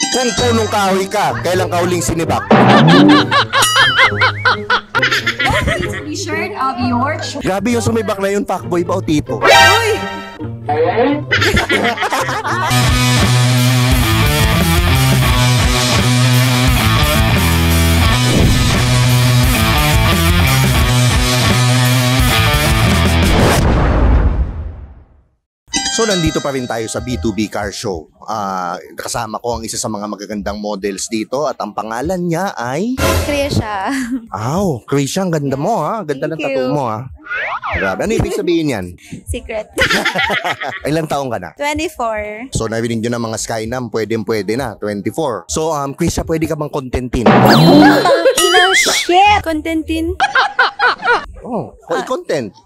Kung punong kahoy ka, kailan ka huling sinibak? T-shirt of your choice. Grabe yung sumibak na yun, fuckboy ba o tito? Uy! So nandito pa rin tayo sa B2B Car Show. Kasama ko ang isa sa mga magagandang models dito at ang pangalan niya ay... Krisha. Krisha, ang ganda mo ha. Ganda ng Thank tattoo you. mo ha. Grabe. Ano ibig sabihin yan? Secret. Ilang taong ka na? 24. So narinig nyo na mga Skynam, pwede na, 24. So Krisha, pwede ka bang contentin? Inang shit! Contentin? Content.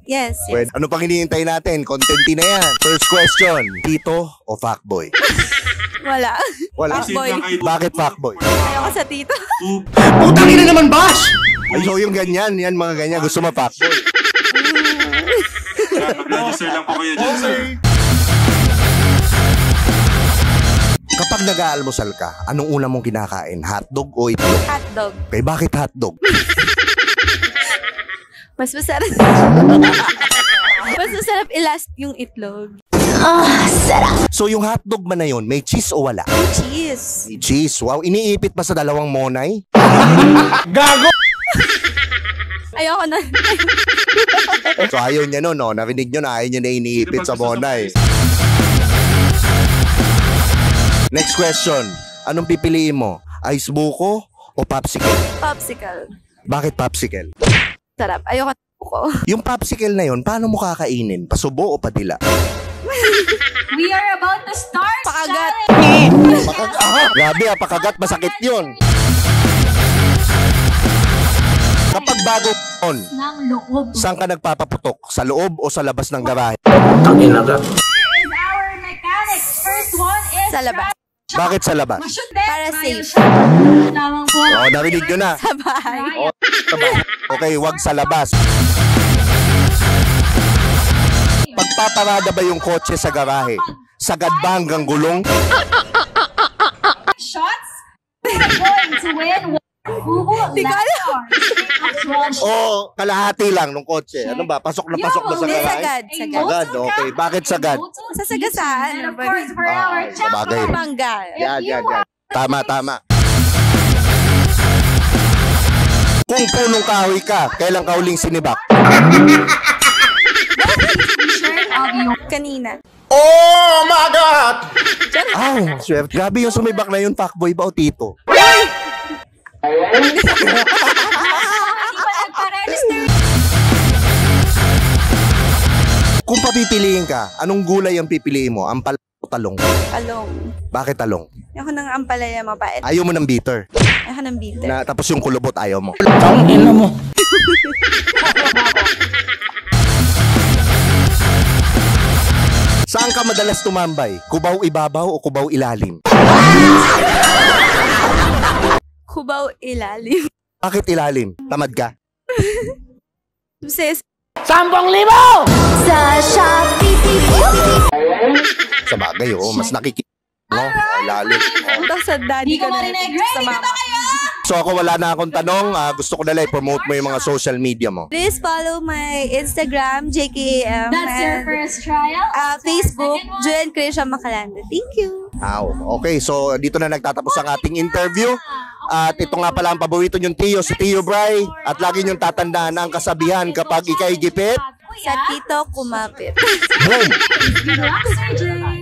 Yes. Pwede. Ano pang hinihintay natin? Contentin na yan. First question, tito o fuckboy? Wala. Wala. Fuckboy. Bakit fuckboy? Ayoko sa tito. Putang ina naman, Bash! Ay, so yung ganyan, yan mga ganyan, gusto mo fuckboy. Pag-register lang po kayo dyan, sir. Kapag nag-aalmusal ka, anong una mong kinakain? Hotdog o itlog? Hotdog. Okay, bakit hotdog? Mas masarap. Mas masarap ilast yung itlog. So yung hotdog ba na yun, may cheese o wala? Cheese. May cheese. Wow, iniipit pa sa dalawang monay? Ayoko na. So ayaw niya nun, no? Narinig nyo na, ayaw niya na iniipit sa monay. Next question. Anong pipiliin mo? Ice buko o popsicle? Popsicle. Bakit popsicle? Sarap. Ayoko na ko. Yung popsicle na yun, paano mo kakainin? Pasubo o padila? We are about to start. Pakagat. Grabe pakagat, masakit yun. Kapag bago on, Ng loob. saan ka nagpapaputok? Sa loob o sa labas ng garahe? Is our mechanics. First one is Sa labas. Bakit sa labas? Para safe. Lamang po. Narinig nyo na. Sa bahay. Okay, wag sa labas. Pagpaparada ba yung kotse sa garahe? Sagad ba hanggang gulong? Shots. We're going to win. Di ko alam. O kalahati lang ng kotse? Ano ba? Pasok na pasok ba sa Hindi, garahe? sagad. Sagad. Sagad, okay. Bakit sagad? Sasagasaan. And of course, for our sabagay. champion. Mangga. Yan. Tama. Kung punong kahoy ka, kailan ka huling sinibak? T-shirt of your Kanina. Oh my God! Swerte. Grabe yung sumibak na yun, fuckboy ba o tito? Hindi pa nagpa-register. Kung papipiliin ka, anong gulay ang pipiliin mo? Ampalaya o talong? Talong. Bakit talong? Ayoko ng ampalaya mapait. Ayaw mo ng bitter. Ayoko ng bitter. Tapos yung kulubot ayaw mo. Saan ka madalas tumambay? Kubaw ibabaw o kubaw ilalim? Kubaw ilalim. Bakit ilalim? Tamad ka? Sis. Sa Shopee. Sa bagay, mas nakikita mo. Ilalim. Punta sa daddy ko na. Sa mama. So ako wala na akong tanong. Gusto ko na lang i-promote mo yung mga social media mo. Please follow my Instagram, JKAM. That's your and, first trial. Facebook, Second one. Julian Krisha Macalanda. Thank you. Okay, so dito na nagtatapos ang ating interview. At ito nga pala ang paborito niyong tiyo, si Tio Bray. At lagi niyong tatandaan ang kasabihan kapag ika'y gipit. Sa tito kumapit. Boom! Good luck, Sir Jay.